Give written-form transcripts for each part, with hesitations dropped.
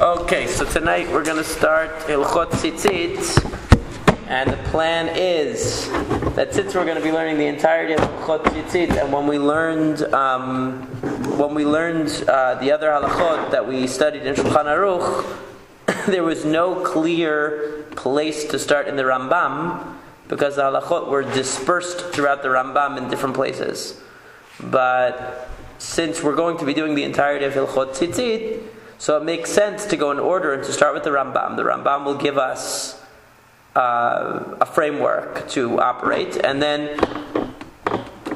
Okay, so tonight we're going to start Hilkhot Tsitsit, and the plan is that since we're going to be learning the entirety of Hilkhot Tsitsit, and when we learned the other halachot that we studied in Shulchan Aruch, there was no clear place to start in the Rambam because the halachot were dispersed throughout the Rambam in different places. But since we're going to be doing the entirety of Hilkhot Tsitsit, so it makes sense to go in order and to start with the Rambam. The Rambam will give us a framework to operate, and then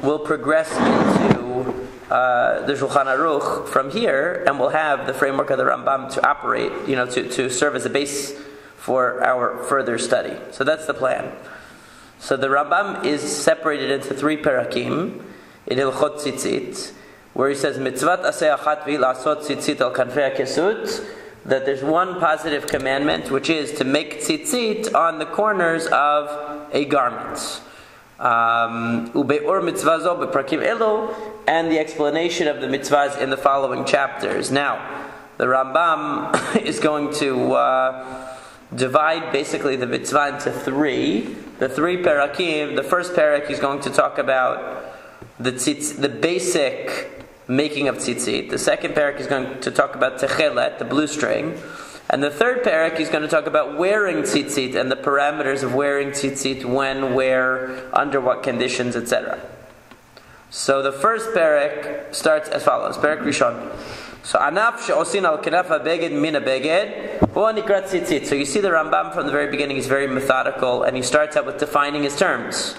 we'll progress into the Shulchan Aruch from here, and we'll have the framework of the Rambam to operate, to serve as a base for our further study. So that's the plan. So the Rambam is separated into 3 parakim in Hilkhot Tsitsit, where he says, Mitzvat aseh achat v'hi la'asot tzitzit al kanfei ha'kesut, that there's one positive commandment, which is to make tzitzit on the corners of a garment. Ube'or mitzvah zo beprakim elo, and the explanation of the mitzvahs in the following chapters. Now, the Rambam is going to divide basically the mitzvah into 3. The 3 parakim, the first parak is going to talk about the basic making of tzitzit. The second parak is going to talk about techelet, the blue string. And the third parak is going to talk about wearing tzitzit and the parameters of wearing tzitzit, when, where, under what conditions, etc. So the first parak starts as follows. Parak Rishon. So anaf she'osin al kenaf ha'beged min ha'beged hu nikrat tzitzit. So you see the Rambam from the very beginning is very methodical, and he starts out with defining his terms.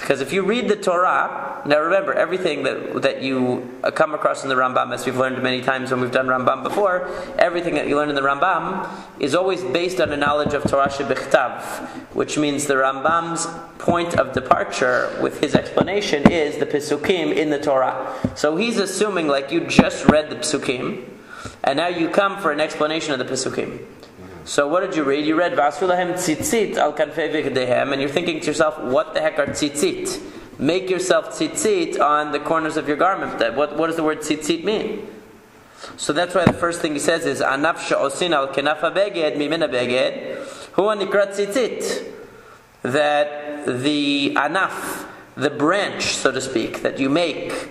Because if you read the Torah, now remember, everything that you come across in the Rambam, as we've learned many times when we've done Rambam before, everything that you learn in the Rambam is always based on a knowledge of Torah shebichtav, which means the Rambam's point of departure with his explanation is the Pesukim in the Torah. So he's assuming like you just read the Pesukim, and now you come for an explanation of the Pesukim. So what did you read? You read V'asu lahem tzitzit al kanfei v'chdehem, and you're thinking to yourself, what the heck are tzitzit? Make yourself tzitzit on the corners of your garment. What does the word tzitzit mean? So that's why the first thing he says is anaf she'osin al kenaf ha'beged mimin ha'beged hu nikrat tzitzit. That the anaf, the branch, so to speak, that you make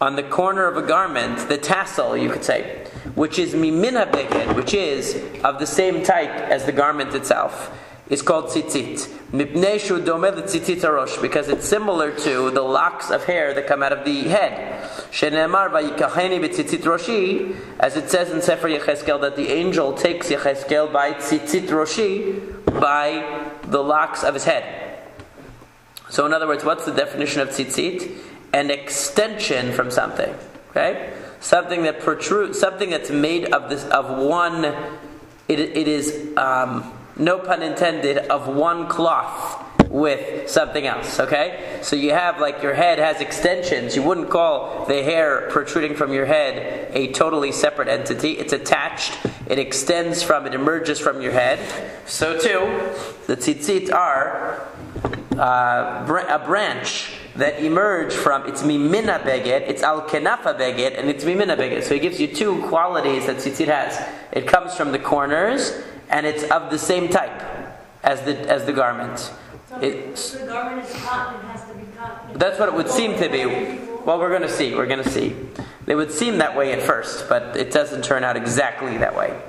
on the corner of a garment, the tassel, you could say, which is mimin ha'beged, which is of the same type as the garment itself, is called tzitzit. Mipnei shu domeh l'tzitzit harosh, because it's similar to the locks of hair that come out of the head. Shene'emar vayikacheni b'tzitzit roshi, as it says in Sefer Yecheskel that the angel takes Yecheskel by tzitzit roshi, by the locks of his head. So in other words, what's the definition of tzitzit? An extension from something. Okay? Something that protrudes, something that's made of one, it is, no pun intended, of one cloth with something else, okay? So you have, like, your head has extensions. You wouldn't call the hair protruding from your head a totally separate entity. It's attached, it extends from, it emerges from your head. So too, the tzitzit are a branch that emerge from, it's mimin ha'beged, it's al kenaf ha'beged, and it's mimin ha'beged. So he gives you 2 qualities that tzitzit has. It comes from the corners, and it's of the same type as the garment. So if the garment is cotton, it has to be cotton. That's what it would seem to be. Well, we're going to see. It would seem that way at first, but it doesn't turn out exactly that way.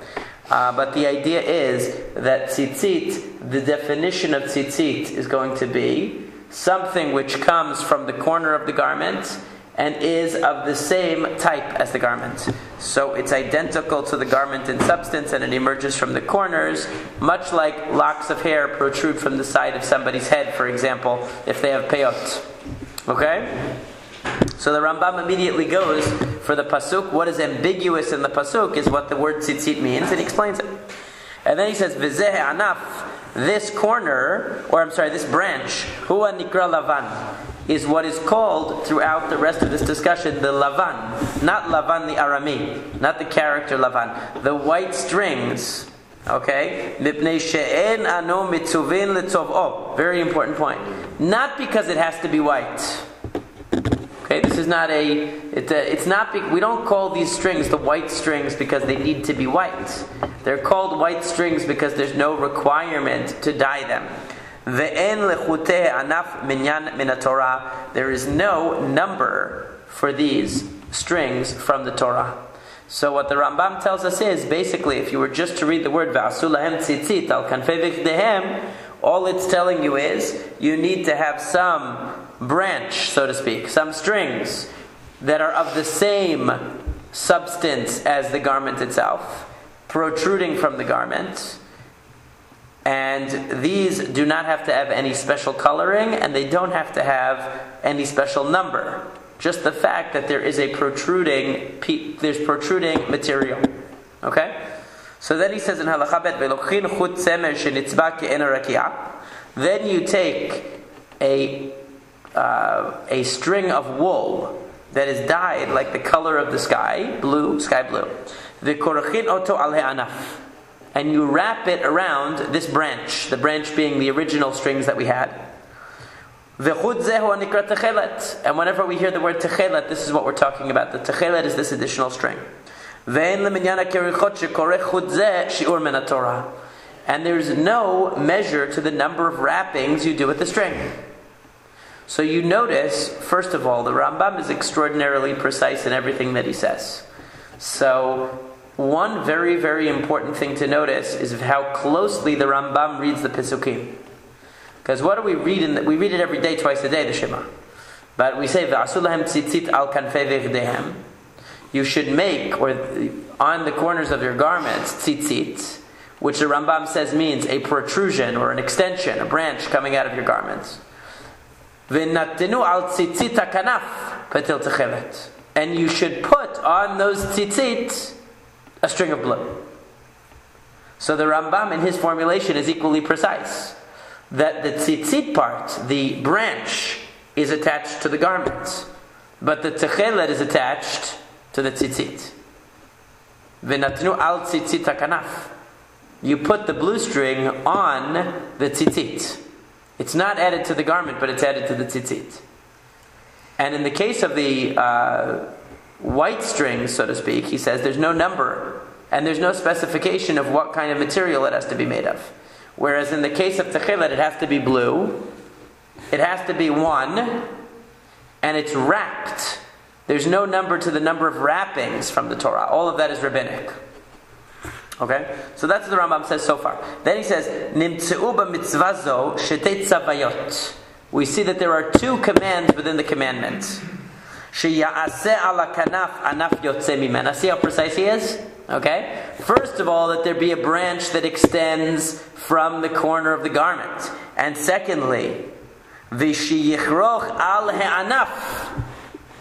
But the idea is that tzitzit, the definition of tzitzit is going to be something which comes from the corner of the garment and is of the same type as the garment. So it's identical to the garment in substance, and it emerges from the corners, much like locks of hair protrude from the side of somebody's head, for example, if they have peyot. Okay? So the Rambam immediately goes for the pasuk. What is ambiguous in the pasuk is what the word tzitzit means, and he explains it. And then he says, V'zeh anaf, this corner, this branch, hua nikra lavan, is what is called throughout the rest of this discussion the lavan, not lavan the Arami, not the character lavan, the white strings. Okay, mipnei she'en ano mitzuvin letzov'o. Very important point. Not because it has to be white. Okay, this is not we don't call these strings the white strings because they need to be white. They're called white strings because there's no requirement to dye them. There is no number for these strings from the Torah. So what the Rambam tells us is, basically, if you were just to read the word V'asu lahem Tsitsit al kanfei v'chdehem, all it's telling you is, you need to have some branch, so to speak, some strings that are of the same substance as the garment itself, protruding from the garment. And these do not have to have any special coloring, and they don't have to have any special number. Just the fact that there is a protruding material. Okay? So then he says in Halakha bet, "Velokhin chut tzemer shenitzba ke'ena rakia." Then you take a string of wool that is dyed like the color of the sky blue. V'korachin oto al he'anaf. And you wrap it around this branch, the branch being the original strings that we had. And whenever we hear the word techelet, this is what we're talking about. The techelet is this additional string. And there's no measure to the number of wrappings you do with the string. So you notice, first of all, the Rambam is extraordinarily precise in everything that he says. So one very, very important thing to notice is how closely the Rambam reads the Pesukim. Because what do we read? We read it every day, twice a day, the Shema. But we say, V'asu lahem Tsitsit al kanfei v'chdehem. You should make, or on the corners of your garments, Tsitsit, which the Rambam says means a protrusion or an extension, a branch coming out of your garments. V'nattenu al Tsitsit hakanaf patil techelet. And you should put on those Tsitsit a string of blue. So the Rambam in his formulation is equally precise. That the Tsitsit part, the branch, is attached to the garment. But the techelet is attached to the Tsitsit. V'natnu al Tsitsit hakanaf. You put the blue string on the Tsitsit. It's not added to the garment, but it's added to the Tsitsit. And in the case of the white strings, so to speak, he says there's no number and there's no specification of what kind of material it has to be made of. Whereas in the case of techelet, it has to be blue, it has to be one, and it's wrapped. There's no number to the number of wrappings from the Torah. All of that is rabbinic. Okay? So that's what the Rambam says so far. Then he says, Nimtzeu b'mitzvazo shetei tzavayot. We see that there are two commands within the commandments. Sheya'aseh ala kanaf anaf yotze mimena. See how precise he is? Okay? First of all, that there be a branch that extends from the corner of the garment. And secondly, v'sheyichroch al he'anaf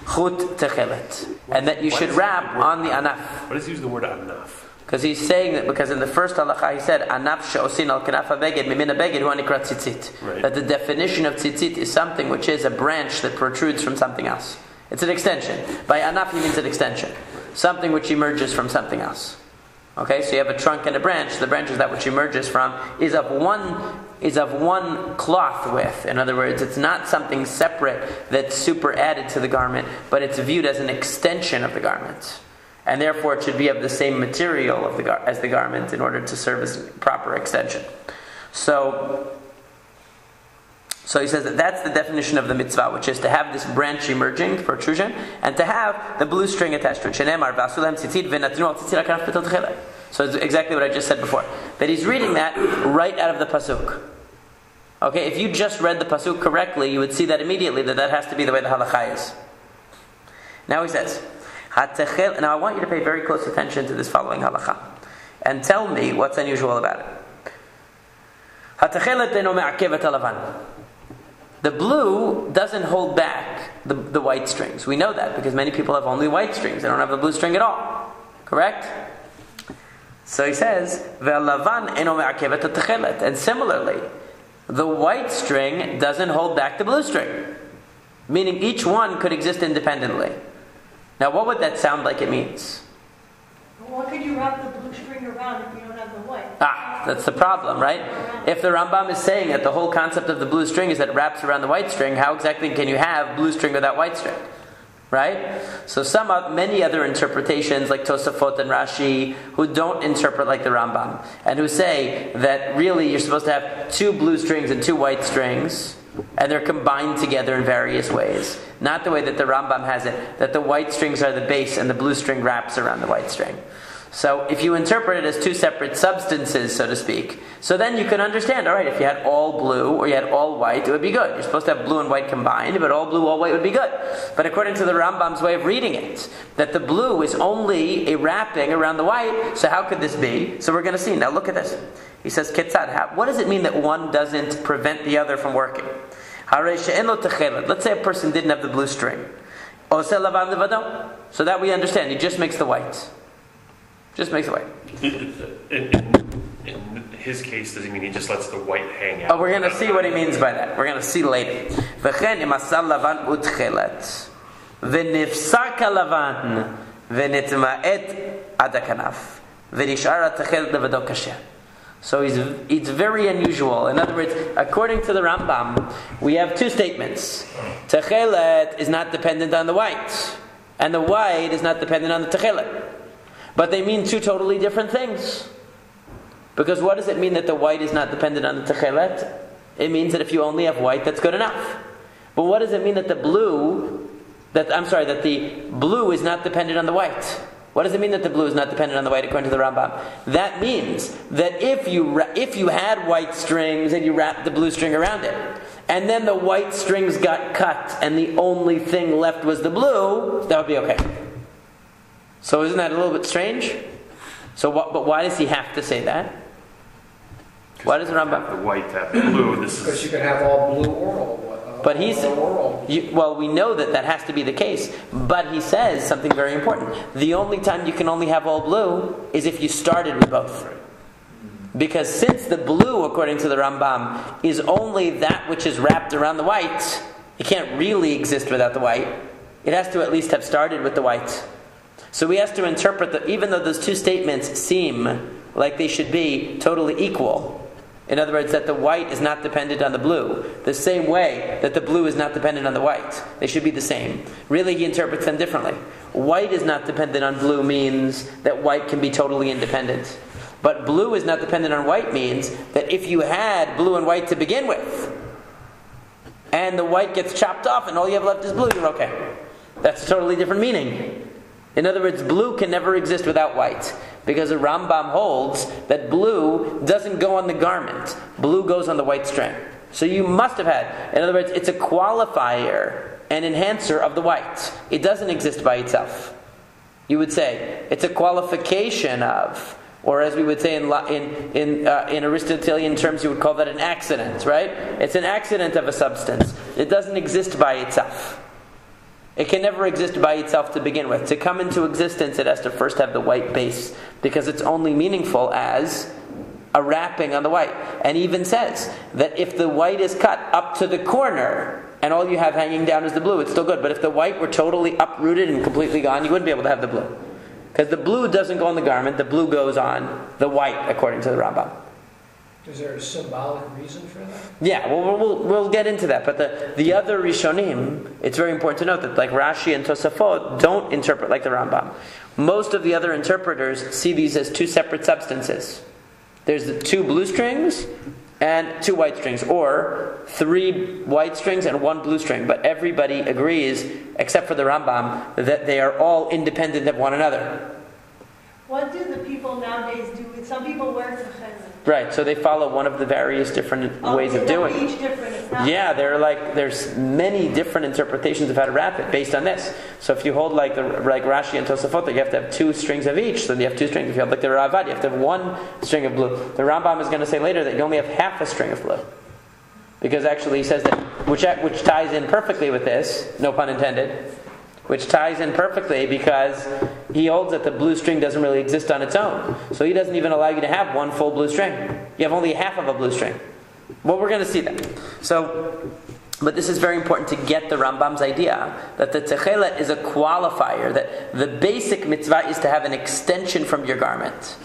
chut techelet. And that you should wrap on the anaf. Why does he use the word anaf? Because he's saying that, because in the first halakha he said, anaf she'osin al kanaf ha'beged mimina beged hu hanikra tzitzit. That the definition of tzitzit is something which is a branch that protrudes from something else. It's an extension. By anaf he means an extension. Something which emerges from something else. Okay, so you have a trunk and a branch. The branch is that which emerges from, is of one cloth width. In other words, it's not something separate that's super added to the garment, but it's viewed as an extension of the garment. And therefore it should be of the same material as the garment in order to serve as proper extension. So he says that that's the definition of the mitzvah, which is to have this branch emerging, protrusion, and to have the blue string attached to it. So it's exactly what I just said before. But he's reading that right out of the pasuk. Okay, if you just read the pasuk correctly, you would see that immediately that has to be the way the halakha is. Now he says, now I want you to pay very close attention to this following halakha and tell me what's unusual about it. The blue doesn't hold back the white strings. We know that because many people have only white strings. They don't have the blue string at all. Correct? So he says, and similarly, the white string doesn't hold back the blue string. Meaning each one could exist independently. Now what would that sound like it means? Why could you wrap the blue string around if you don't have the white? That's the problem, right? If the Rambam is saying that the whole concept of the blue string is that it wraps around the white string, how exactly can you have blue string without white string? Right? So many other interpretations like Tosafot and Rashi who don't interpret like the Rambam and who say that really you're supposed to have 2 blue strings and 2 white strings and they're combined together in various ways. Not the way that the Rambam has it, that the white strings are the base and the blue string wraps around the white string. So if you interpret it as 2 separate substances, so to speak, so then you can understand, alright, if you had all blue or you had all white, it would be good. You're supposed to have blue and white combined, but all blue, all white would be good. But according to the Rambam's way of reading it, that the blue is only a wrapping around the white, so how could this be? So we're going to see. Now look at this. He says, Ketzad, what does it mean that one doesn't prevent the other from working? Let's say a person didn't have the blue string. So that we understand, he just makes the white. Just makes the white. In his case, does he mean he just lets the white hang out? Oh, we're going to see what he means by that. We're going to see later. So it's very unusual. In other words, according to the Rambam, we have 2 statements. Techelet is not dependent on the white, and the white is not dependent on the techelet. But they mean 2 totally different things. Because what does it mean that the white is not dependent on the techelet? It means that if you only have white, that's good enough. But what does it mean that the blue is not dependent on the white? What does it mean that the blue is not dependent on the white according to the Rambam? That means that if you had white strings and you wrapped the blue string around it, and then the white strings got cut and the only thing left was the blue, that would be okay. So isn't that a little bit strange? But why does he have to say that? Why does the Rambam? The white, that blue. Because you can have all blue or all white. But we know that has to be the case. But he says something very important. The only time you can only have all blue is if you started with both. Because since the blue, according to the Rambam, is only that which is wrapped around the white, it can't really exist without the white. It has to at least have started with the white. So we have to interpret that even though those 2 statements seem like they should be totally equal, in other words, that the white is not dependent on the blue, the same way that the blue is not dependent on the white, they should be the same. Really, he interprets them differently. White is not dependent on blue means that white can be totally independent. But blue is not dependent on white means that if you had blue and white to begin with, and the white gets chopped off and all you have left is blue, you're okay. That's a totally different meaning. In other words, blue can never exist without white, because the Rambam holds that blue doesn't go on the garment. Blue goes on the white string. So you must have had, in other words, it's a qualifier, an enhancer of the white. It doesn't exist by itself. You would say it's a qualification of, or as we would say in Aristotelian terms, you would call that an accident, right? It's an accident of a substance. It doesn't exist by itself. It can never exist by itself to begin with. To come into existence, it has to first have the white base, because it's only meaningful as a wrapping on the white. And he even says that if the white is cut up to the corner and all you have hanging down is the blue, it's still good. But if the white were totally uprooted and completely gone, you wouldn't be able to have the blue. Because the blue doesn't go on the garment, the blue goes on the white, according to the Rambam. Is there a symbolic reason for that? Yeah, we'll get into that. But the other Rishonim, it's very important to note that like Rashi and Tosafot don't interpret like the Rambam. Most of the other interpreters see these as 2 separate substances. There's the 2 blue strings and 2 white strings, or 3 white strings and 1 blue string. But everybody agrees, except for the Rambam, that they are all independent of one another. What do the people nowadays do? Some people wear tefillin. Right, so they follow one of the various different ways of doing it. Each different. It's not there's many different interpretations of how to wrap it based on this. So if you hold like Rashi and Tosafot, you have to have 2 strings of each. So you have 2 strings. If you hold like the Ravad, you have to have 1 string of blue. The Rambam is going to say later that you only have half a string of blue, because actually he says that which ties in perfectly with this, no pun intended. Which ties in perfectly because he holds that the blue string doesn't really exist on its own. So he doesn't even allow you to have 1 full blue string. You have only half of a blue string. Well, we're going to see that. But this is very important to get the Rambam's idea that the techelet is a qualifier, that the basic mitzvah is to have an extension from your garment.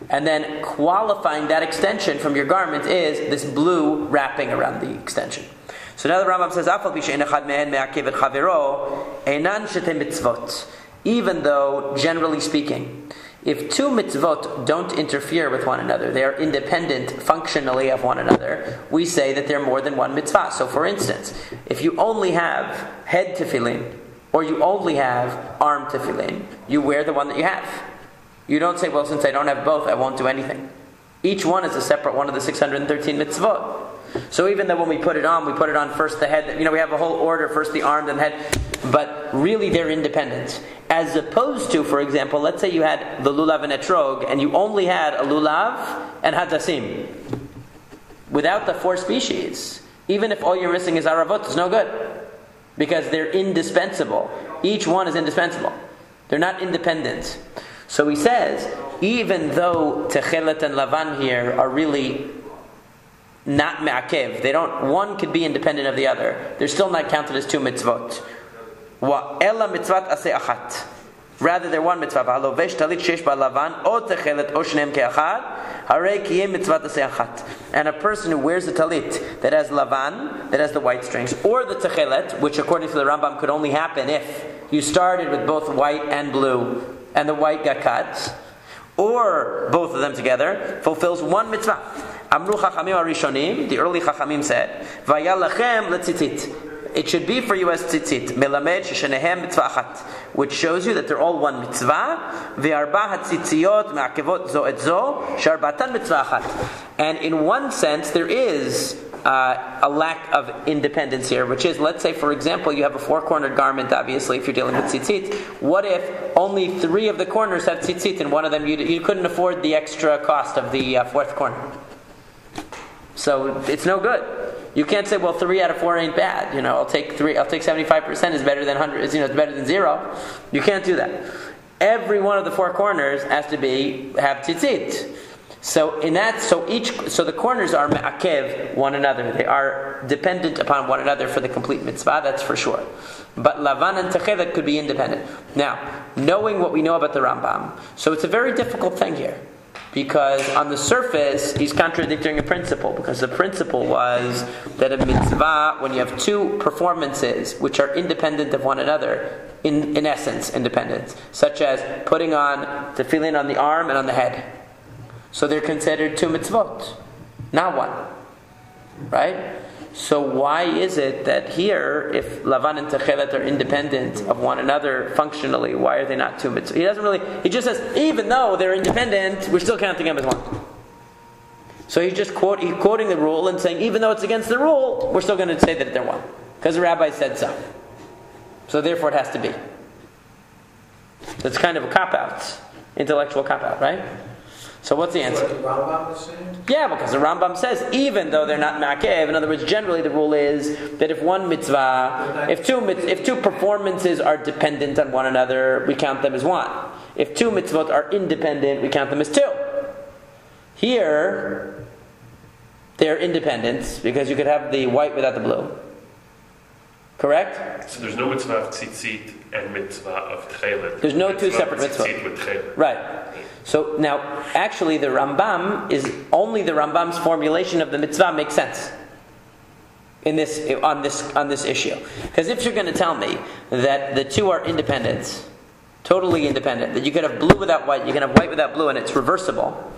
And then qualifying that extension from your garment is this blue wrapping around the extension. So now the Rambam says, "Afal b'she'en echad mehen me'akev et chavero, einan shete mitzvot." Even though, generally speaking, if two mitzvot don't interfere with one another, they are independent functionally of one another, we say that they're more than one mitzvah. So for instance, if you only have head tefillin, or you only have arm tefillin, you wear the one that you have. You don't say, well, since I don't have both, I won't do anything. Each one is a separate one of the 613 mitzvot. So even though when we put it on first the head, we have a whole order, first the arm, then the head, but really they're independent. As opposed to, for example, let's say you had the lulav and etrog, and you only had a lulav and hadassim. Without the four species, even if all you're missing is aravot, it's no good. Because they're indispensable. Each one is indispensable. They're not independent. So he says, even though techelet and lavan here are really not me'akev, one could be independent of the other, they're still not counted as two mitzvot. Ela mitzvat aseh achat. Rather, they're one mitzvah. V'halovesh talit shesh ba'lavan o techelet o shneim ke'achad harei kiyem mitzvat aseh achat. And a person who wears the talit that has lavan, that has the white strings, or the techelet, which according to the Rambam could only happen if you started with both white and blue, and the white got cut, or both of them together, fulfills one mitzvah. Amru chachamim arishonim, the early chachamim said, vayal lachem letzitsit. It should be for you as Tsitsit, melamed sheshenehem mitzvah achat, which shows you that they're all one mitzvah. Ve'arba hatzitziot me'akevot zo et zo, she'arbatan mitzvah achat. And in one sense, there is a lack of independence here, which is, let's say, for example, you have a four-cornered garment, obviously, if you're dealing with tzitzit. What if only three of the corners have tzitzit, and one of them you couldn't afford the extra cost of the fourth corner? So it's no good. You can't say, well, 3 out of 4 ain't bad. I'll take 75% is better than 100. It's better than 0. You can't do that. Every one of the 4 corners has to have tzitzit. So the corners are me'akev one another. They are dependent upon one another for the complete mitzvah. That's for sure. But lavan and techelet could be independent. Now, knowing what we know about the Rambam, so it's a very difficult thing here. Because on the surface, he's contradicting a principle. Because the principle was that a mitzvah, when you have two performances which are independent of one another, in essence independent, such as putting on tefillin on the arm and on the head, so they're considered two mitzvot, not one. Right? So why is it that here, if lavan and techelet are independent of one another functionally, why are they not two mitzvot? He just says, even though they're independent, we're still counting them as one. So he's just quoting the rule and saying, even though it's against the rule, we're still going to say that they're one. Because the rabbi said so. So therefore it has to be. That's kind of a cop-out. Intellectual cop-out, right? So what's the answer? What the Rambam is saying? Yeah, because the Rambam says, even though they're not ma'akev, in other words, generally the rule is that if one mitzvah, if two performances are dependent on one another, we count them as one. If two mitzvot are independent, we count them as two. Here, they're independent, because you could have the white without the blue. Correct? So there's no mitzvah of tzitzit and mitzvah of techelet. There's no two separate mitzvahs. Tzitzit with techelet. Right. So now, actually, the Rambam is only the Rambam's formulation of the mitzvah makes sense on this issue. Because if you're going to tell me that the two are independent, totally independent, that you can have blue without white, you can have white without blue, and it's reversible.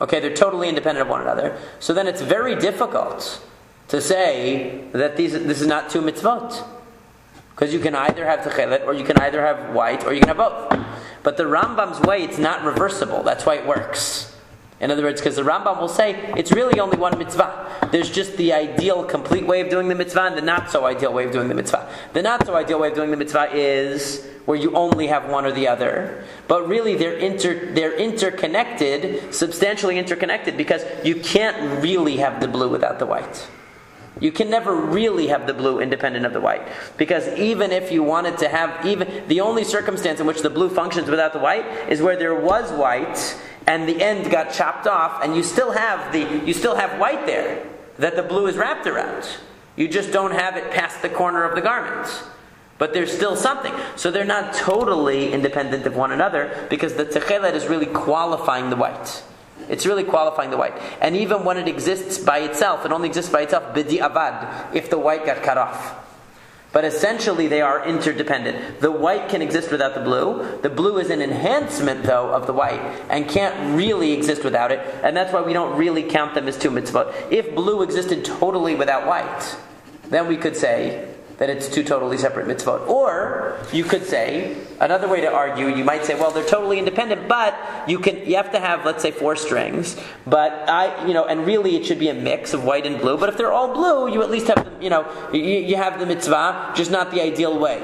Okay, they're totally independent of one another. So then it's very difficult to say that this is not two mitzvot. Because you can either have techelet, or you can either have white, or you can have both. But the Rambam's way, it's not reversible. That's why it works. In other words, because the Rambam will say, it's really only one mitzvah. There's just the ideal, complete way of doing the mitzvah, and the not-so-ideal way of doing the mitzvah. The not-so-ideal way of doing the mitzvah is where you only have one or the other. But really, they're interconnected, substantially interconnected, because you can't really have the blue without the white. You can never really have the blue independent of the white. Because even if you wanted to have, the only circumstance in which the blue functions without the white is where there was white and the end got chopped off, and you still have white there that the blue is wrapped around. You just don't have it past the corner of the garment. But there's still something. So they're not totally independent of one another, because the techelet is really qualifying the white. it's really qualifying the white. And even when it exists by itself, it only exists by itself b'di avad, if the white got cut off. But essentially they are interdependent. The white can exist without the blue. The blue is an enhancement, though, of the white, and can't really exist without it. And that's why we don't really count them as two mitzvot. If blue existed totally without white, then we could say that it's two totally separate mitzvot. Or you could say, another way to argue, you might say, well, they're totally independent, but you have to have, let's say, 4 strings, and really it should be a mix of white and blue. But if they're all blue, you at least have them, you have the mitzvah, just not the ideal way.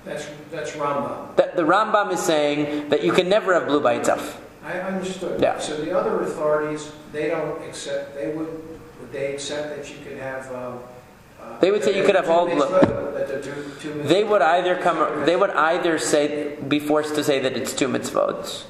That's Rambam. The Rambam is saying that you can never have blue by itself. I understood. Yeah. So the other authorities, they don't accept. Would they accept that you could have? They would say you could have all blue. They would either be forced to say that it's 2 mitzvot,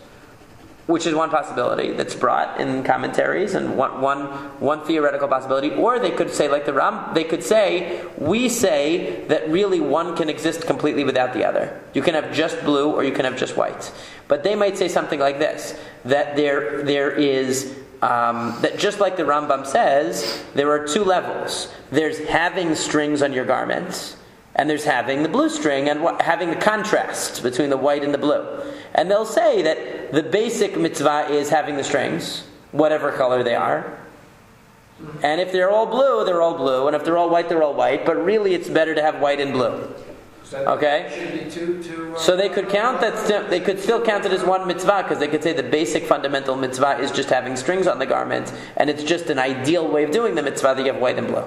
which is one possibility that's brought in commentaries and one theoretical possibility. Or they could say, like the Ram, they could say, we say that really one can exist completely without the other. You can have just blue or you can have just white. But they might say something like this, that there is that just like the Rambam says, there are 2 levels. There's having strings on your garments, and there's having the blue string and having the contrast between the white and the blue. And they'll say that the basic mitzvah is having the strings, whatever color they are. And if they're all blue, they're all blue. And if they're all white, they're all white. But really it's better to have white and blue. Okay? So they could count that. They could still count it as one mitzvah, because they could say the basic fundamental mitzvah is just having strings on the garment, and it's just an ideal way of doing the mitzvah that you have white and blue.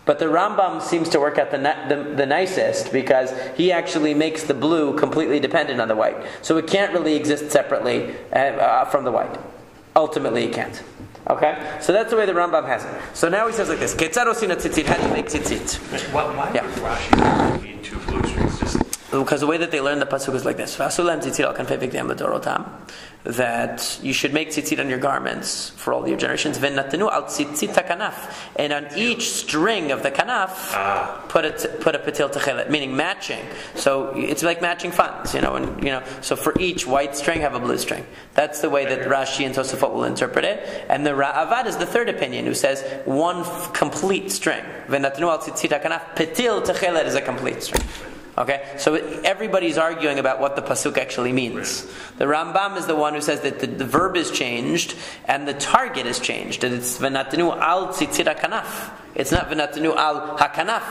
But the Rambam seems to work out the nicest, because he actually makes the blue completely dependent on the white, so it can't really exist separately from the white. Ultimately, it can't. Okay, so that's the way the Rambam has it. So now he says like this: Ketzad osina tzitzit? How do you make tzitzit? Why would Rashi need 2 blue strings? Because the way that they learn the pasuk is like this: that you should make tzitzit on your garments for all your generations. And on each string of the kanaf, put a patil techelet, meaning matching. So it's like matching funds, So for each white string, have a blue string. That's the way that Rashi and Tosafot will interpret it. And the Ra'avad is the third opinion, who says one complete string. Patil techelet is a complete string. Okay, so everybody's arguing about what the pasuk actually means. The Rambam is the one who says that the verb is changed and the target is changed. That it's v'natenu al tzitzit hakanaf. It's not v'natenu al hakanaf.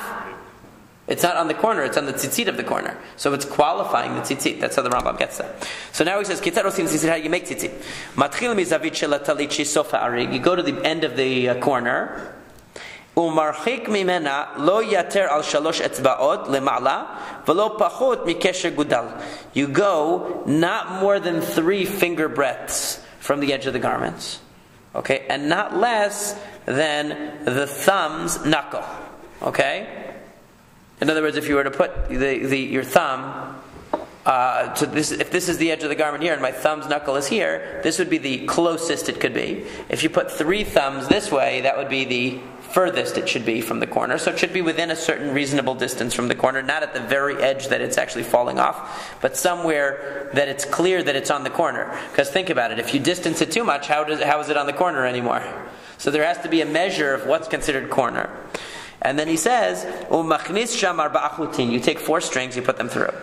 It's not on the corner, it's on the tzitzit of the corner. So it's qualifying the tzitzit. That's how the Rambam gets that. So now he says, Kitzad osin tzitzit, how you make tzitzit? Matchil mizavit shel hatalit shesof ha'arig. You go to the end of the corner. Umarchik mimena lo yater al shalosh etzbaot lema'ala v'lo pachot mikesher gudal. You go not more than 3 finger breadths from the edge of the garments, okay, and not less than the thumb's knuckle, okay. In other words, if you were to put your thumb if this is the edge of the garment here and my thumb's knuckle is here, this would be the closest it could be. If you put 3 thumbs this way, that would be the furthest it should be from the corner. So it should be within a certain reasonable distance from the corner, not at the very edge that it's actually falling off, but somewhere that it's clear that it's on the corner. Because think about it, if you distance it too much, how is it on the corner anymore? So there has to be a measure of what's considered corner. And then he says, you take 4 strings, you put them through.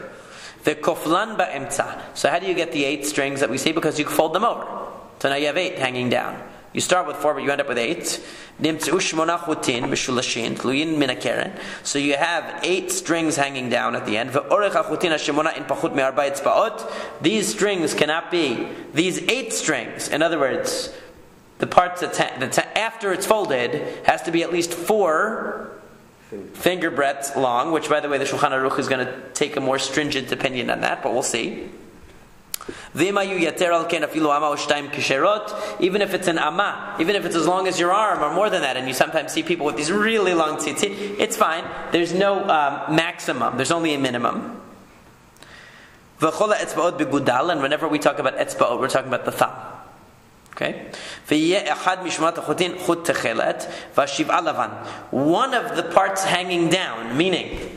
The koflan ba'emtza. So how do you get the 8 strings that we see? Because you fold them over. So now you have 8 hanging down. You start with 4, but you end up with 8. So you have 8 strings hanging down at the end. These strings cannot be these 8 strings. In other words, the parts that's after it's folded has to be at least 4 finger breadths long, which, by the way, the Shulchan Aruch is going to take a more stringent opinion on that, but we'll see. Even if it's an amma, even if it's as long as your arm or more than that, and you sometimes see people with these really long tzitzit, it's fine. There's no maximum, there's only a minimum. And whenever we talk about etzba'ot, we're talking about the thumb. Okay? One of the parts hanging down, meaning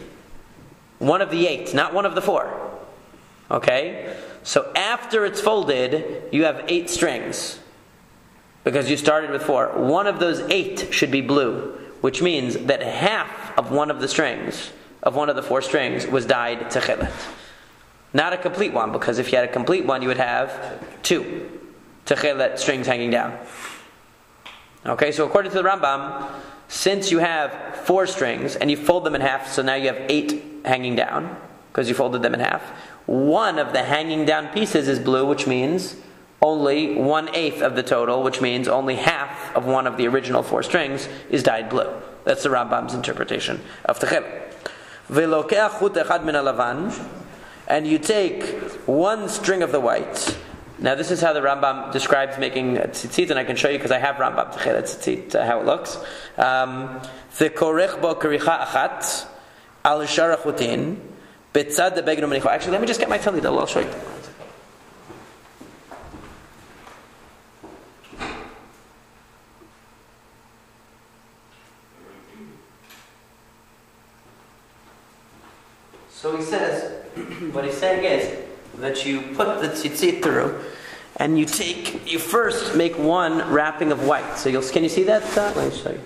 one of the 8, not one of the 4. Okay? So after it's folded, you have 8 strings. because you started with 4. One of those 8 should be blue, which means that half of one of the strings, of one of the 4 strings, was dyed techelet. Not a complete one, because if you had a complete one, you would have 2 techelet strings hanging down. Okay, so according to the Rambam, since you have 4 strings and you fold them in half, so now you have 8 hanging down because you folded them in half. One of the hanging down pieces is blue, which means only 1/8 of the total, which means only half of one of the original 4 strings is dyed blue. That's the Rambam's interpretation of techelet. And you take 1 string of the white. Now this is how the Rambam describes making Tsitsit, and I can show you because I have Rambam Techelet Tsitsit, how it looks. V'korech bo karicha achat al shara chutin betzad debegnu menicho. Actually, let me just get my tallit. I'll show you. So he says, what he's saying is that you put the tzitzit through, and you first make 1 wrapping of white. So can you see that? Let me show you.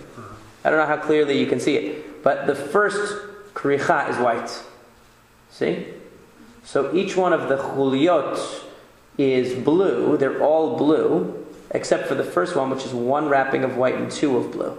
I don't know how clearly you can see it, but the first karicha is white. See? So each one of the chuliot is blue. They're all blue, except for the first one, which is 1 wrapping of white and 2 of blue.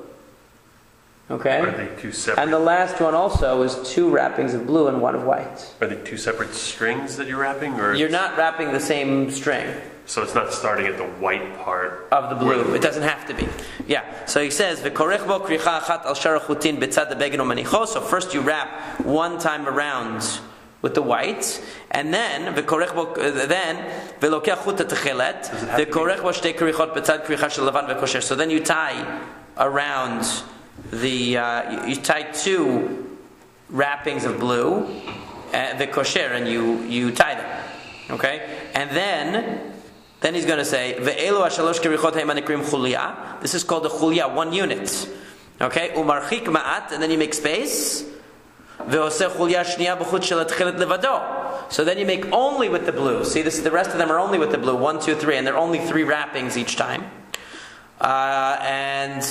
Okay? Are they 2 separate? And the last one also is 2 wrappings of blue and 1 of white. Are they 2 separate strings that you're wrapping, or you're not wrapping the same string? So it's not starting at the white part of the blue. It doesn't have to be. Yeah. So he says, "V'korech bo kricha achat al shara chutin betzad debegnu menicho." So first you wrap 1 time around with the white, and then v'korech bo v'lokech chut techelet v'korech bo shtei karichot betzad karicha shel levan v'kosher. So then you tie around you tie 2 wrappings of blue, the kosher, and you tie them. Okay, and then he's going to say ve'elu hashalosh kerichot ha'manikrim chulia. This is called a chulia, 1 unit. Okay, umarchik ma'at, and then you make space. Ve'oseh chulia shniya b'chut shel techelet levado. So then you make only with the blue. See, the rest of them are only with the blue. 1, 2, 3, and they're only 3 wrappings each time. And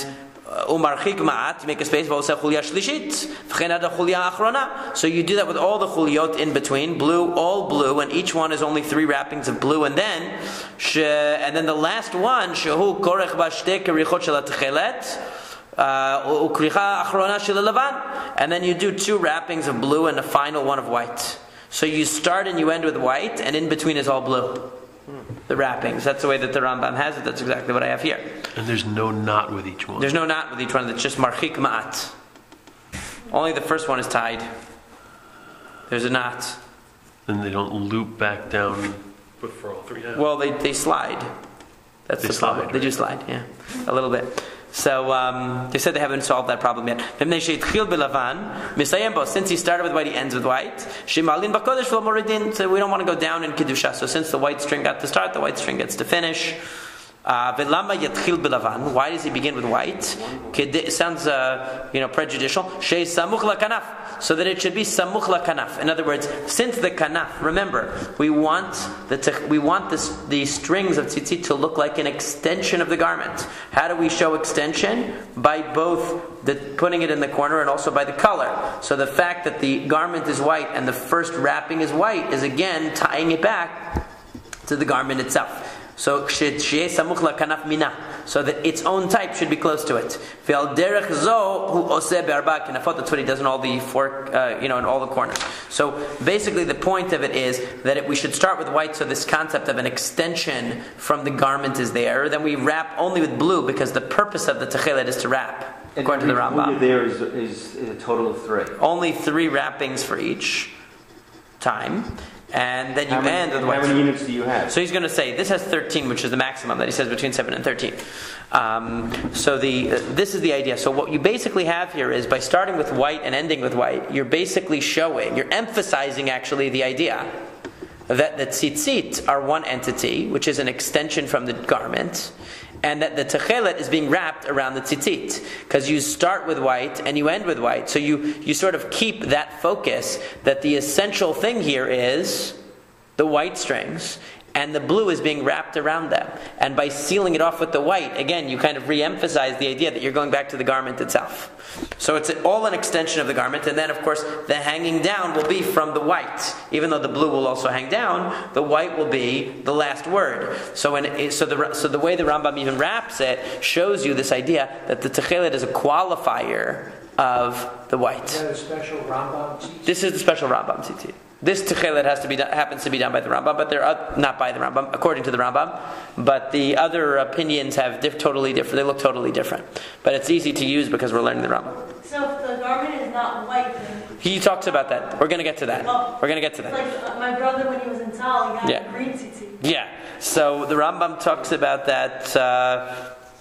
umarchik ma'at, you make a space. Ve'oseh chulia shlishit v'chen ad chulia achrona. So you do that with all the chuliot in between, blue, all blue, and each one is only 3 wrappings of blue. And then the last one, shehu korech b'shtei kerichot shel techelet. And then you do 2 wrappings of blue and a final one of white. So you start and you end with white, and in between is all blue. The wrappings. That's the way that the Rambam has it. That's exactly what I have here. And there's no knot with each one. There's no knot with each one. That's just marchik ma'at. Only the first one is tied. There's a knot. And they don't loop back down for all 3. Yeah. Well, they slide. That's the problem. Slide, They do slide, yeah. A little bit. So they said they haven't solved that problem yet. Since he started with white, he ends with white. So we don't want to go down in Kedusha. So since the white string got to start, the white string gets to finish. Why does he begin with white? It sounds prejudicial. So that it should be samuch lakanaf. In other words, since the kanaf, remember, we want the strings of tzitzit to look like an extension of the garment. How do we show extension? By both putting it in the corner and also by the color. So the fact that the garment is white and the first wrapping is white is again tying it back to the garment itself. So so that its own type should be close to it. That's what he does in all the 4, in all the corners. So basically, the point of it is that we should start with white. So this concept of an extension from the garment is there. Then we wrap only with blue because the purpose of the techelet is to wrap. According to the Rambam, there is a total of 3. Only 3 wrappings for each time. And then you end with white. How many units do you have? So he's going to say this has 13, which is the maximum that he says between 7 and 13. This is the idea. So what you basically have here is by starting with white and ending with white, you're basically you're emphasizing actually the idea that the tzitzit are one entity, which is an extension from the garment, and that the techelet is being wrapped around the tzitzit. Because you start with white and you end with white. So you sort of keep that focus that the essential thing here is the white strings. and the blue is being wrapped around them. And by sealing it off with the white, again, you kind of re-emphasize the idea that you're going back to the garment itself. So it's all an extension of the garment, and then of course the hanging down will be from the white. Even though the blue will also hang down, the white will be the last word. So the way the Rambam even wraps it shows you this idea that the techelet is a qualifier of the white. Is that a special Rambam tzitzit? This is the special Rambam tzitzit. This techelet happens to be done by the Rambam, but they're not by the Rambam, according to the Rambam. But the other opinions have totally different. They look totally different. But it's easy to use because we're learning the Rambam. So if the garment is not white, then... He talks about that. We're going to get to that. We're going to get to that. Like my brother, when he was in Tal, he had green tzitzit. Yeah. So the Rambam talks about that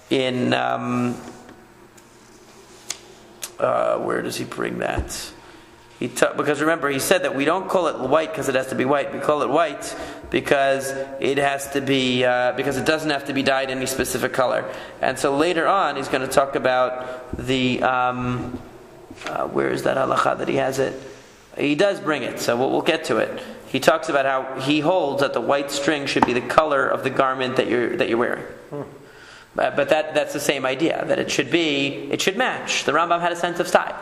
in... where does he bring that? Because remember, he said that we don't call it white because it has to be white. We call it white because it has to be because it doesn't have to be dyed any specific color. And so later on, he's going to talk about the where is that halakha that he has it? He does bring it, so we'll get to it. He talks about how he holds that the white string should be the color of the garment that you're wearing. But that's the same idea, that it should match. The Rambam had a sense of style.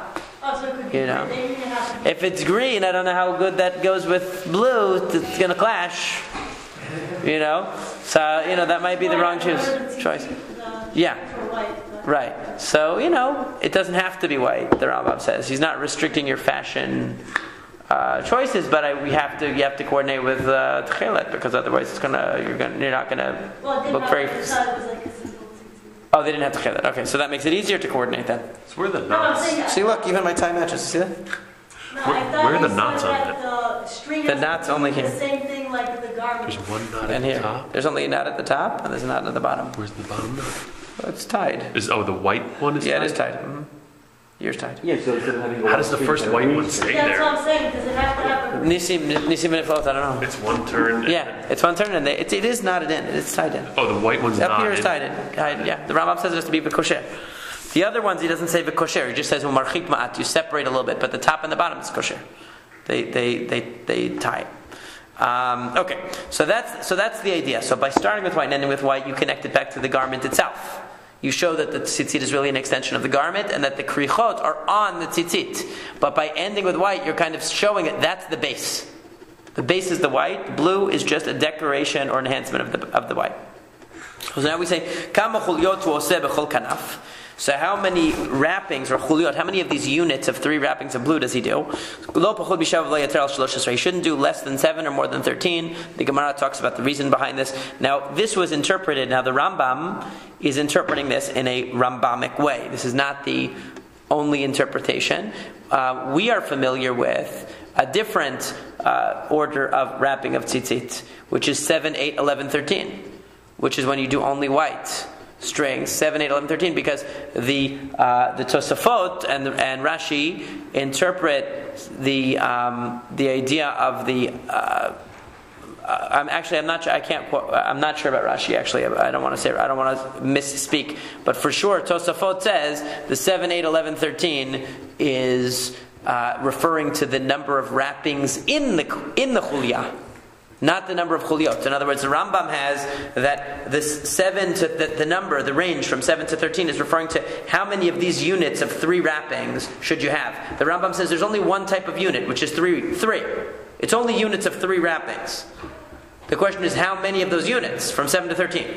Oh, so it could be If it's green, I don't know how good that goes with blue. It's going to clash. So that might be the wrong choice. Yeah. Right. So it doesn't have to be white. The Rambam says he's not restricting your fashion choices, but you have to coordinate with techelet because otherwise you're not gonna look very. Oh, they didn't have techelet. Okay, so that makes it easier to coordinate then. So where are the knots? See, look, even my tie matches. See that? Where are the knots on it? The knots only here. The same thing like the garment. There's one knot And at here, the top. there's only a knot at the top, and there's a knot at the bottom. Where's the bottom knot? Oh, it's tied. The white one is tied? Yeah, it is tied. Mm-hmm. Yours tied. Yeah, so instead of having How does the first white one stay That's there? what I'm saying. Does it have to have a... Nisim Nifloth, I don't know. It's one turn. Yeah, it's one turn, and it is knotted in. It's tied in. Oh, the white one's Up knotted. here is tied in. Yeah, the Rambam says it has to be v'kosher. The other ones he doesn't say v'kosher. He just says u'marchik ma'at. You separate a little bit, but the top and the bottom is kosher. They tie. Okay, so that's the idea. So by starting with white and ending with white, you connect it back to the garment itself. You show that the tzitzit is really an extension of the garment and that the krichot are on the tzitzit. But by ending with white, you're kind of showing it that's the base. The base is the white. The blue is just a decoration or enhancement of the white. So now we say, Kama chuliot tu'oseh b'chol kanaf. So how many wrappings, or chuliot, how many of these units of 3 wrappings of blue does he do? He shouldn't do less than 7 or more than 13. The Gemara talks about the reason behind this. Now, this was interpreted, now the Rambam is interpreting this in a Rambamic way. This is not the only interpretation. We are familiar with a different order of wrapping of tzitzit, which is 7, 8, 11, 13, which is when you do only white strings, 7, 8, 11, 13, because the Tosafot and Rashi interpret the idea of the. I'm not sure. I'm not sure about Rashi. Actually, I don't want to misspeak. But for sure, Tosafot says the 7, 8, 11, 13 is referring to the number of wrappings in the chulia. Not the number of chuliot. In other words, the Rambam has that this 7 to the range from 7 to 13 is referring to how many of these units of 3 wrappings should you have. The Rambam says there's only one type of unit, which is 3. It's only units of 3 wrappings. The question is how many of those units from 7 to 13.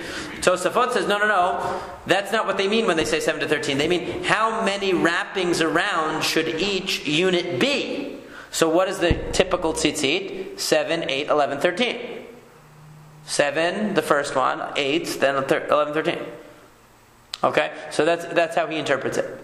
Tosafot says no. That's not what they mean when they say 7 to 13. They mean how many wrappings around should each unit be. So what is the typical tzitzit? 7, 8, 11, 13. 7, the first one, 8, then 11, 13. Okay? So that's how he interprets it.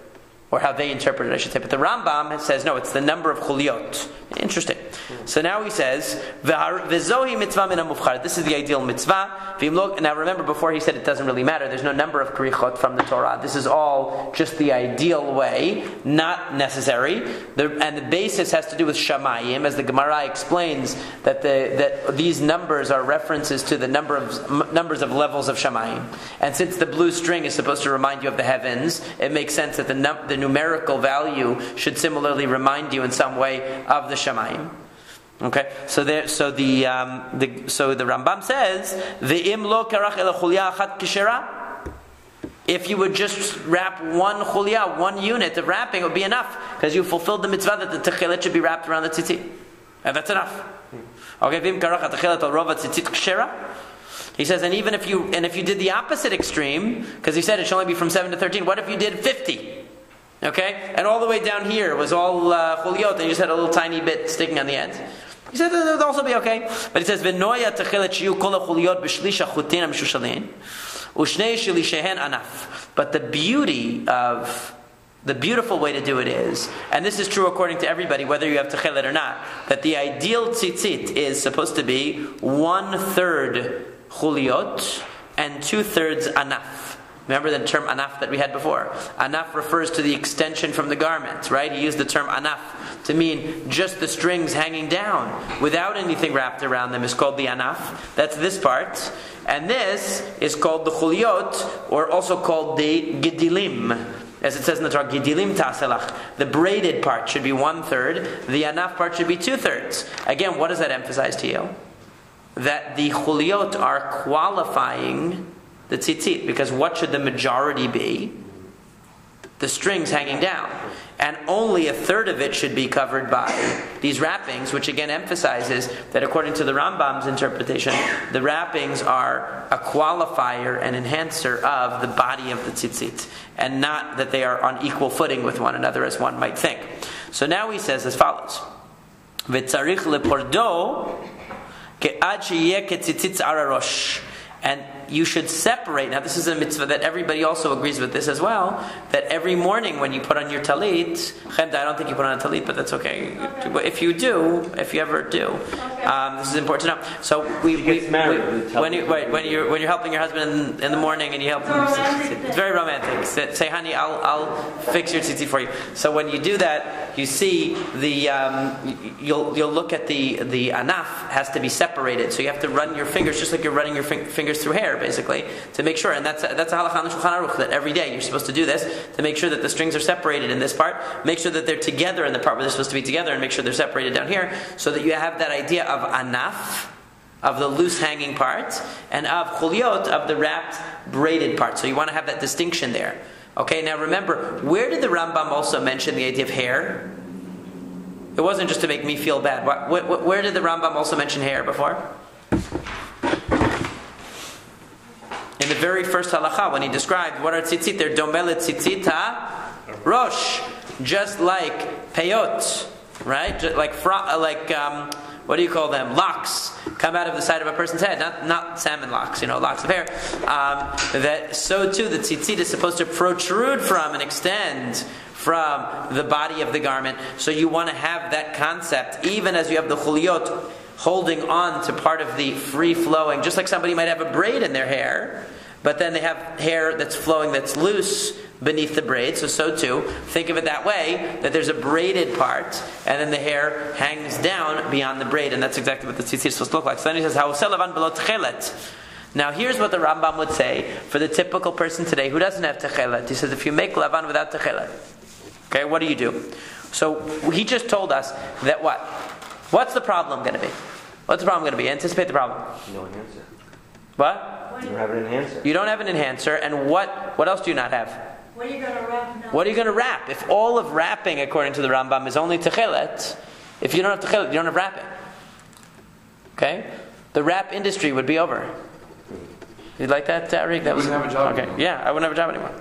Or how they interpret it, I should say. But the Rambam says, no, it's the number of chuliot. Interesting. So now he says, V'zohi mitzvah min ha-mufchar. This is the ideal mitzvah. Now remember, before he said it doesn't really matter. There's no number of krichot from the Torah. This is all just the ideal way, not necessary. And the basis has to do with shamayim, as the Gemara explains that these numbers are references to the numbers of levels of shamayim. And since the blue string is supposed to remind you of the heavens, it makes sense that the numerical value should similarly remind you in some way of the shamayim. Okay, so the Rambam says ve'im lo karach ela chulya achat kishera. If you would just wrap one chulya, one unit of wrapping, it would be enough because you fulfilled the mitzvah that the techelet should be wrapped around the tzitzit, and that's enough. Okay, ve'im karach techelet al rova tzitzit kishera. He says, and even if you did the opposite extreme, because he said it should only be from 7 to 13. What if you did 50? Okay, and all the way down here was all chuliot, and you just had a little tiny bit sticking on the end. He said that would also be okay. But he says, "V'noya techelet shiu kol chuliot b'shlisha chutin amshushalin, u'shnei shilishehen anaf." But the beautiful way to do it is, and this is true according to everybody, whether you have techelet or not, that the ideal tzitzit is supposed to be 1/3 chuliot and 2/3 anaf. Remember the term anaf that we had before? Anaf refers to the extension from the garment, right? He used the term anaf to mean just the strings hanging down without anything wrapped around them is called the anaf. That's this part. And this is called the chuliot, or also called the gidilim. As it says in the Torah, gidilim ta'aselach. The braided part should be 1/3. The anaf part should be 2/3. Again, what does that emphasize to you? That the chuliot are qualifying the tzitzit, because what should the majority be? The strings hanging down. And only 1/3 of it should be covered by these wrappings, which again emphasizes that according to the Rambam's interpretation, the wrappings are a qualifier and enhancer of the body of the tzitzit, and not that they are on equal footing with one another as one might think. So now he says as follows, V'tzarich lepordo ke'ad sheyeh ketzitzit ararosh. And you should separate. Now, this is a mitzvah that everybody also agrees with this as well. That every morning when you put on your talit, Chemda, I don't think you put on a talit, but that's okay. But if you ever do, this is important to know. So when you're helping your husband in the morning and you help him, it's very romantic. Say, honey, I'll fix your tzitzit for you. So when you do that, you see you'll look at the anaf has to be separated. So you have to run your fingers just like you're running your fingers through hair, basically, to make sure. And that's a halakha on the Shulchan Aruch, that every day you're supposed to do this to make sure that the strings are separated in this part, make sure that they're together in the part where they're supposed to be together, and make sure they're separated down here, so that you have that idea of anaf, of the loose hanging part, and of chuliot, of the wrapped braided part. So you want to have that distinction there. Okay, now remember, where did the Rambam also mention the idea of hair? It wasn't just to make me feel bad. Where did the Rambam also mention hair before? In the very first halakha, when he described what are tzitzit, they're domele tzitzit rosh, just like peyot, right? Just like what do you call them? Locks come out of the side of a person's head, not salmon locks, locks of hair. That so too the tzitzit is supposed to protrude from and extend from the body of the garment. So you want to have that concept, even as you have the chuliot holding on to part of the free-flowing, just like somebody might have a braid in their hair, but then they have hair that's flowing, that's loose beneath the braid. So too, think of it that way, that there's a braided part, and then the hair hangs down beyond the braid, and that's exactly what the tzitzit is supposed to look like. So then he says, "Ha'oseh lavan b'lo techelet." Now here's what the Rambam would say for the typical person today who doesn't have techelet. He says, if you make lavan without techelet, okay, what do? So he just told us that what? What's the problem going to be? What's the problem going to be? Anticipate the problem. No enhancer. What? You don't have an enhancer. You don't have an enhancer, and what else do you not have? What are you going to wrap now? What are you going to wrap? If all of wrapping, according to the Rambam, is only techelet, if you don't have techelet, you don't have wrapping. Okay? The wrap industry would be over. You like that, Tariq? That wouldn't have a job okay. anymore. Yeah, I wouldn't have a job anymore.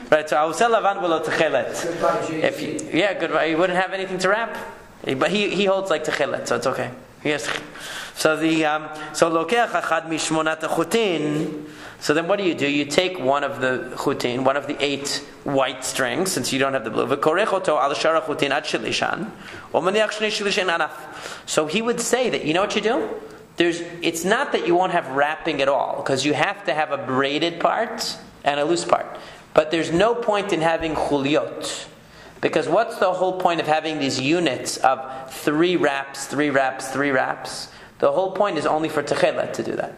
Right, so Ha'oseh lavan b'lo techelet. Goodbye. You wouldn't have anything to wrap. But he holds like techelet, so it's okay. Yes. So lokeach achad mishmonat chutin. So then what do? You take one of the chutin, one of the 8 white strings, since you don't have the blue. V'korech oto al shara chutin ad shilishan, u'maniach shnei shilishan anaf. So he would say that, you know what you do? It's not that you won't have wrapping at all, because you have to have a braided part and a loose part. But there's no point in having chuliot. Because what's the whole point of having these units of 3 wraps, 3 wraps, 3 wraps? The whole point is only for techelet to do that.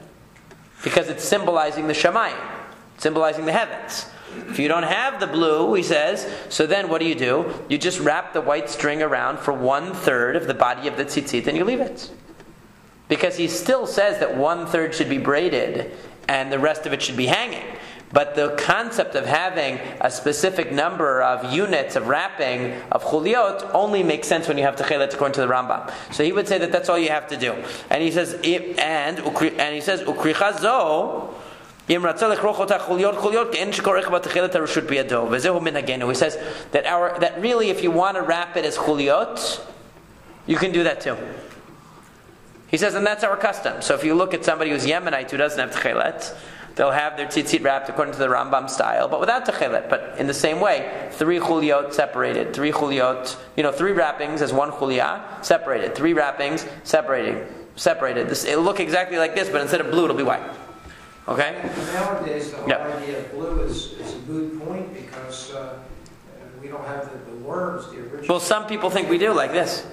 Because it's symbolizing the shamayim. symbolizing the heavens. If you don't have the blue, he says, so then what do? You just wrap the white string around for 1/3 of the body of the tzitzit and you leave it. Because he still says that 1/3 should be braided and the rest of it should be hanging. But the concept of having a specific number of units of wrapping of chuliot only makes sense when you have techelet according to the Rambam. So he would say that that's all you have to do. And he says, ukricha zo. He says that really if you want to wrap it as chuliot, you can do that too. He says, and that's our custom. So if you look at somebody who's Yemenite who doesn't have techelet, they'll have their tzitzit wrapped according to the Rambam style, but without techelet. But in the same way, 3 chuliot separated, 3 chuliot, 3 wrappings as 1 chulia, separated, 3 wrappings separated. It'll look exactly like this, but instead of blue, it'll be white. Okay? Nowadays, the whole idea of blue is a moot point because we don't have the worms, the original. Well, some people think we do, like this.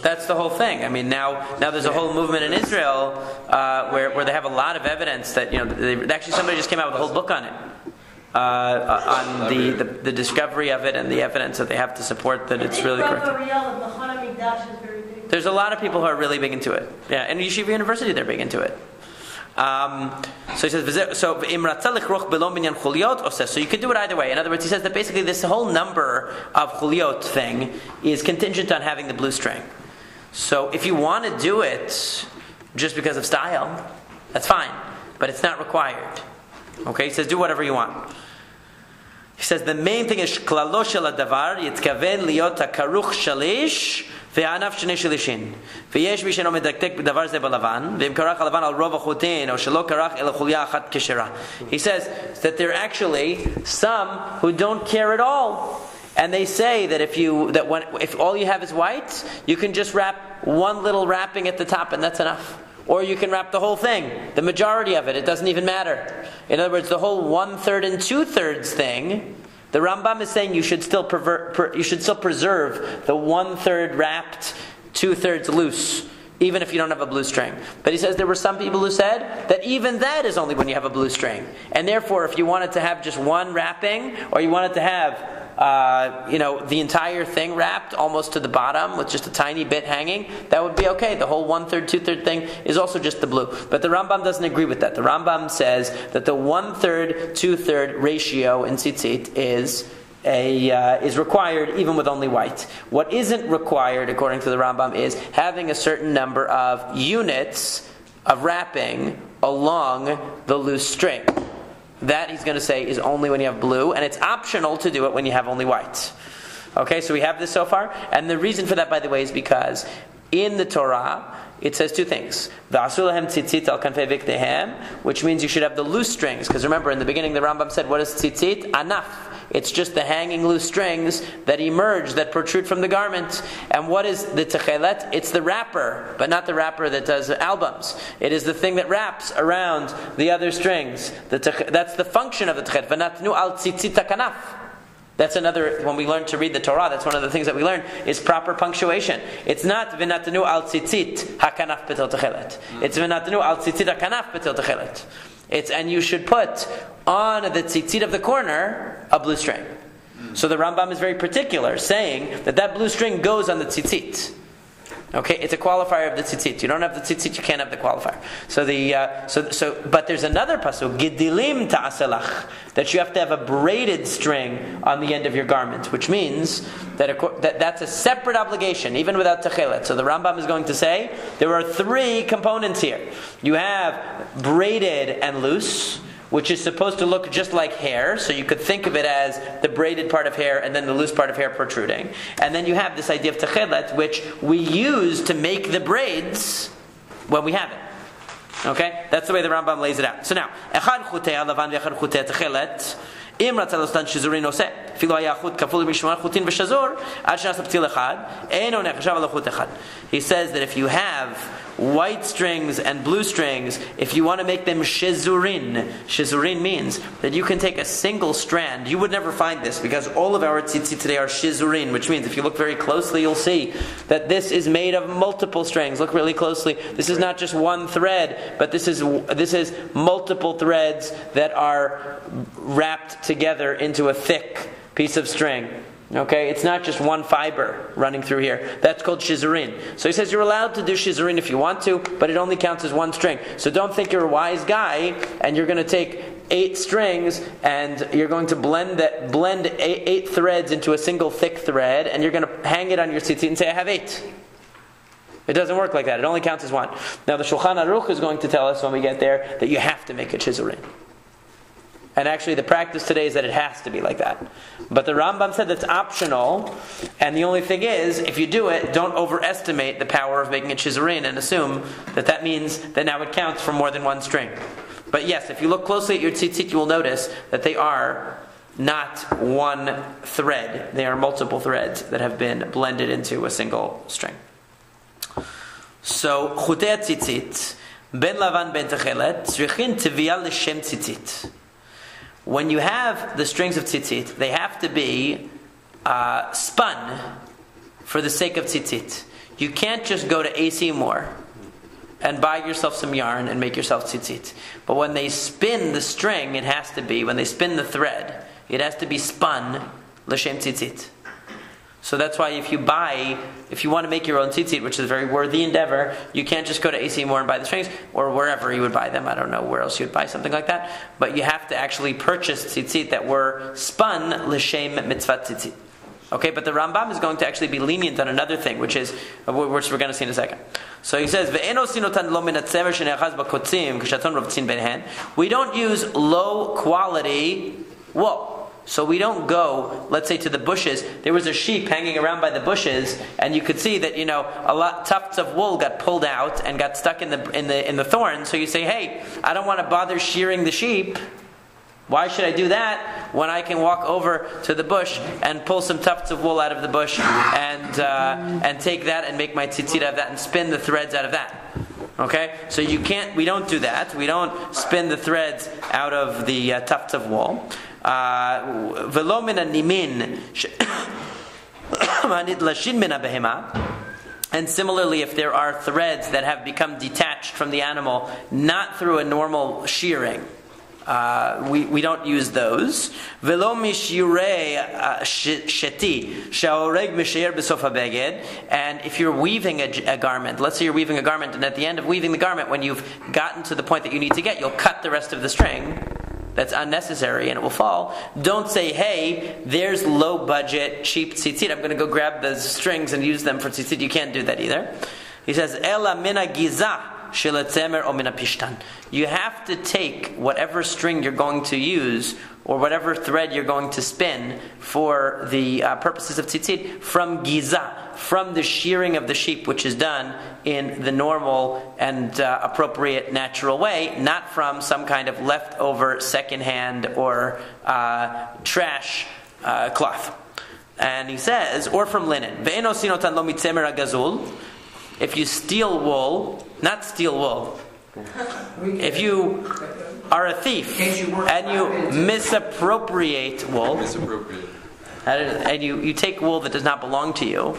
That's the whole thing. I mean, now there's a whole movement in Israel where they have a lot of evidence that actually somebody just came out with a whole book on it, on the discovery of it and the evidence that they have to support that it's really correct. There's a lot of people who are really big into it. Yeah, and Yeshiva University they're big into it. So he says, so you can do it either way. In other words, he says that basically this whole number of chuliot thing is contingent on having the blue string. So if you want to do it just because of style, that's fine, but it's not required. Okay, he says do whatever you want. He says the main thing is klalo shel hadavar yitkaven liot hakaruch shalish ve'anav shnei shilishin ve'yesh misheno medaktek b'davar ze balavan ve'im karach halavan al rov hachutin o shelo karach el chulya achat keshera. He says that there are actually some who don't care at all, and they say that if all you have is white, you can just wrap one little wrapping at the top and that's enough. Or you can wrap the whole thing, the majority of it. It doesn't even matter. In other words, the whole 1/3 and 2/3 thing, the Rambam is saying you should still preserve the 1/3 wrapped, 2/3 loose, even if you don't have a blue string. But he says there were some people who said that even that is only when you have a blue string. And therefore, if you wanted to have just one wrapping, or you wanted to have the entire thing wrapped almost to the bottom with just a tiny bit hanging, that would be okay. The whole 1/3, 2/3 thing is also just the blue. But the Rambam doesn't agree with that. The Rambam says that the 1/3, 2/3 ratio in tzitzit is required even with only white. What isn't required, according to the Rambam, is having a certain number of units of wrapping along the loose string. That, he's going to say, is only when you have blue, and it's optional to do it when you have only white. Okay, so we have this so far, and the reason for that, by the way, is because in the Torah, it says 2 things. Which means you should have the loose strings, because remember, in the beginning, the Rambam said, what is tzitzit? Anaf. It's just the hanging loose strings that emerge, that protrude from the garment. And what is the techelet? It's the wrapper, but not the wrapper that does albums. It is the thing that wraps around the other strings. That's the function of the techelet. V'natnu al tzitzit hakanaf. That's another, when we learn to read the Torah, that's one of the things that we learn, is proper punctuation. It's not v'natnu al tzitzit hakanaf betel techelet. It's v'natnu al tzitzit hakanaf betel techelet. And you should put on the tzitzit of the corner a blue string. So the Rambam is very particular, saying that blue string goes on the tzitzit. Okay, it's a qualifier of the tzitzit. You don't have the tzitzit, you can't have the qualifier. But there's another pasuk, Gidilim ta'aselach, that you have to have a braided string on the end of your garment, which means that's a separate obligation, even without techelet. So the Rambam is going to say there are 3 components here. You have braided and loose, which is supposed to look just like hair, so you could think of it as the braided part of hair and then the loose part of hair protruding. And then you have this idea of techelet, which we use to make the braids when we have it. Okay? That's the way the Rambam lays it out. So now, echad chutei halavan ve'echad chutei techelet, אם רצה לעשותן שזורי נושא, אפילו היה חוט כפול משמונה חוטין ושזור, עד שנעשה פתיל אחד, אינו נחשב על חוט אחד. He says that if you have white strings and blue strings, if you want to make them shizurin means that you can take a single strand. You would never find this because all of our tzitzit today are shizurin, which means if you look very closely, you'll see that this is made of multiple strings. Look really closely. This is not just one thread, but this is multiple threads that are wrapped together into a thick piece of string. Okay, it's not just one fiber running through here. That's called shizurin. So he says you're allowed to do shizurin if you want to, but it only counts as one string. So don't think you're a wise guy and you're going to take 8 strings and you're going to blend 8 threads into a single thick thread and you're going to hang it on your tzitzit and say, I have 8. It doesn't work like that. It only counts as one. Now the Shulchan Aruch is going to tell us when we get there that you have to make it shizurin. And actually the practice today is that it has to be like that. But the Rambam said that's optional, and the only thing is, if you do it, don't overestimate the power of making it shizurin and assume that means that now it counts for more than one string. But yes, if you look closely at your tzitzit, you will notice that they are not one thread. They are multiple threads that have been blended into a single string. So, chutei tzitzit, ben lavan ben techelet, tzrichin teviyah l'shem tzitzit. When you have the strings of tzitzit, they have to be spun for the sake of tzitzit. You can't just go to AC Moore and buy yourself some yarn and make yourself tzitzit. But when they spin the string, it has to be, when they spin the thread, it has to be spun l'shem tzitzit. So that's why if you want to make your own tzitzit, which is a very worthy endeavor, you can't just go to AC Moore and buy the strings, or wherever you would buy them. I don't know where else you would buy something like that. But you have to actually purchase tzitzit that were spun l'shem mitzvah tzitzit. Okay, but the Rambam is going to actually be lenient on another thing, which we're going to see in a second. So he says, we don't use low quality wool. So we don't go, let's say, to the bushes. There was a sheep hanging around by the bushes, and you could see that tufts of wool got pulled out and got stuck in the thorn. So you say, hey, I don't want to bother shearing the sheep. Why should I do that when I can walk over to the bush and pull some tufts of wool out of the bush and take that and make my tzitzit out of that and spin the threads out of that? Okay, so we don't do that. We don't spin the threads out of the tufts of wool. And similarly, if there are threads that have become detached from the animal, not through a normal shearing, we don't use those. And if you're weaving a garment, let's say you're weaving a garment, and at the end of weaving the garment, when you've gotten to the point that you need to get, you'll cut the rest of the string. That's unnecessary and it will fall. Don't say, hey, there's low budget, cheap tzitzit. I'm going to go grab the strings and use them for tzitzit. You can't do that either. He says, Ela mina gizah. You have to take whatever string you're going to use or whatever thread you're going to spin for the purposes of tzitzit from giza, from the shearing of the sheep, which is done in the normal and appropriate natural way, not from some kind of leftover secondhand or trash cloth. And he says, or from linen. If you steal wool, not steal wool. If you are a thief and you misappropriate wool, and you take wool that does not belong to you,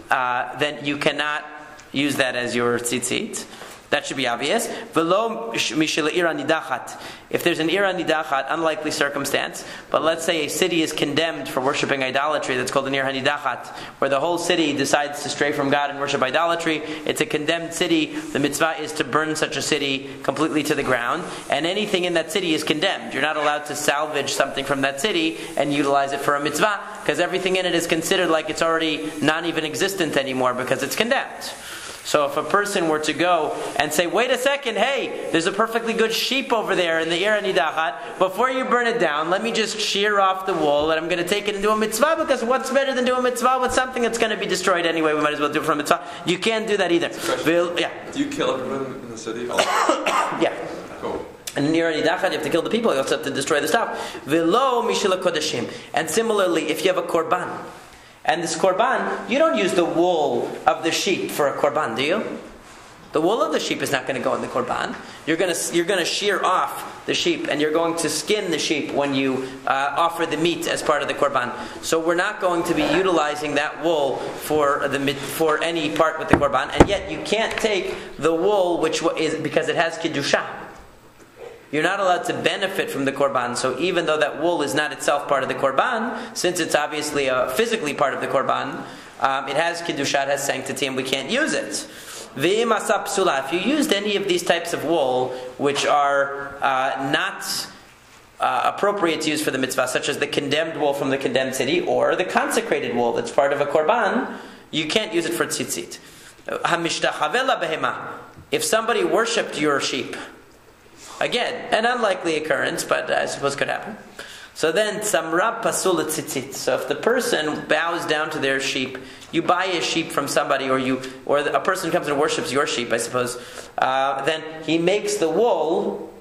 then you cannot use that as your tzitzit. That should be obvious. If there's an ira nidachat, unlikely circumstance, but let's say a city is condemned for worshipping idolatry, that's called an ira nidachat, where the whole city decides to stray from God and worship idolatry. It's a condemned city. The mitzvah is to burn such a city completely to the ground, and anything in that city is condemned. You're not allowed to salvage something from that city and utilize it for a mitzvah, because everything in it is considered like it's already not even existent anymore because it's condemned. So if a person were to go and say, wait a second, hey, there's a perfectly good sheep over there in the Ira Nidachat, before you burn it down, let me just shear off the wool and I'm going to take it and do a mitzvah, because what's better than doing a mitzvah with something that's going to be destroyed anyway? We might as well do it for a mitzvah. You can't do that either. Yeah. Do you kill everyone in the city? Yeah. Cool. And in Ira Nidachat, you have to kill the people, you also have to destroy the stuff. V'lo mishila kodashim. And similarly, if you have a korban, and this korban, you don't use the wool of the sheep for a korban, do you? The wool of the sheep is not going to go in the korban. You're going to shear off the sheep, and you're going to skin the sheep when you offer the meat as part of the korban. So we're not going to be utilizing that wool for any part with the korban, and yet you can't take the wool which is because it has kedusha. You're not allowed to benefit from the korban. So even though that wool is not itself part of the korban, since it's obviously physically part of the korban, it has kedusha, it has sanctity, and we can't use it. If you used any of these types of wool which are not appropriate to use for the mitzvah, such as the condemned wool from the condemned city or the consecrated wool that's part of a korban, you can't use it for tzitzit. If somebody worshipped your sheep, again, an unlikely occurrence, but I suppose could happen. So then, samra pasul tzitzit. So if the person bows down to their sheep, you buy a sheep from somebody, or a person comes and worships your sheep, I suppose. Then he makes the wool,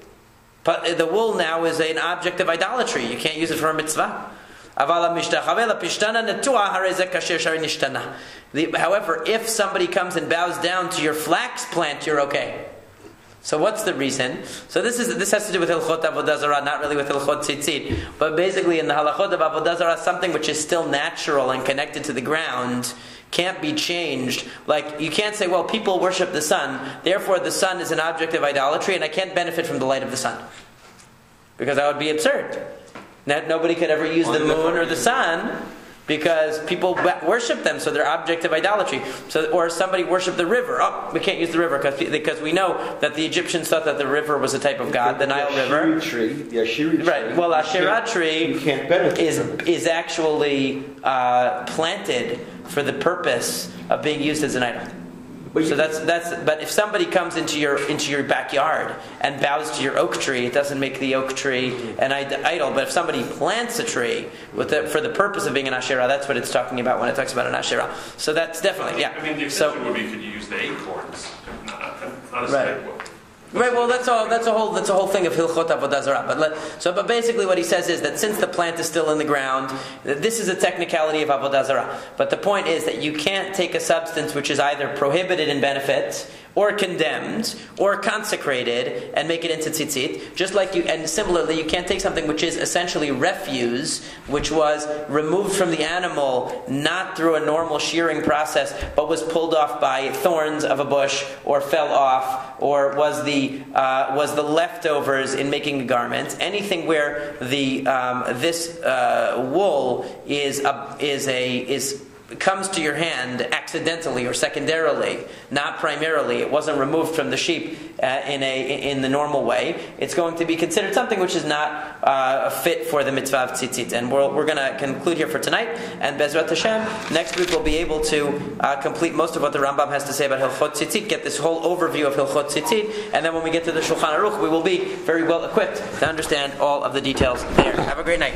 but the wool now is an object of idolatry. You can't use it for a mitzvah. However, if somebody comes and bows down to your flax plant, you're okay. So what's the reason? So this has to do with Hilkhot Avodah Zarah, not really with Hilkhot Tsitsit. But basically in the Halachot of Avodah Zarah, something which is still natural and connected to the ground can't be changed. Like, you can't say, well, people worship the sun, therefore the sun is an object of idolatry, and I can't benefit from the light of the sun. Because that would be absurd. Nobody could ever use the moon or the sun, because people worship them, so they're object of idolatry. Or somebody worshipped the river. Oh, we can't use the river because we know that the Egyptians thought that the river was a type of god, the Nile River. The Asheri tree. Right. Well, Asherah tree is actually planted for the purpose of being used as an idol. So that's. But if somebody comes into your backyard and bows to your oak tree, it doesn't make the oak tree an idol. But if somebody plants a tree for the purpose of being an asherah, that's what it's talking about when it talks about an asherah. So that's definitely I mean, the exception would be you could use the acorns, not a snake wool. Right. Well, that's a whole thing of Hilkhot Avodah Zarah. But basically, what he says is that since the plant is still in the ground, this is a technicality of Avodah Zarah. But the point is that you can't take a substance which is either prohibited in benefit, or condemned, or consecrated, and make it into tzitzit. Just like and similarly, you can't take something which is essentially refuse, which was removed from the animal, not through a normal shearing process, but was pulled off by thorns of a bush, or fell off, or was the leftovers in making a garment. Anything where this wool comes to your hand accidentally or secondarily, not primarily. It wasn't removed from the sheep in the normal way. It's going to be considered something which is not fit for the mitzvah of tzitzit. And we're going to conclude here for tonight. And Bezrat Hashem, next week we'll be able to complete most of what the Rambam has to say about Hilkhot Tzitzit, get this whole overview of Hilkhot Tzitzit, and then when we get to the Shulchan Aruch, we will be very well equipped to understand all of the details there. Have a great night.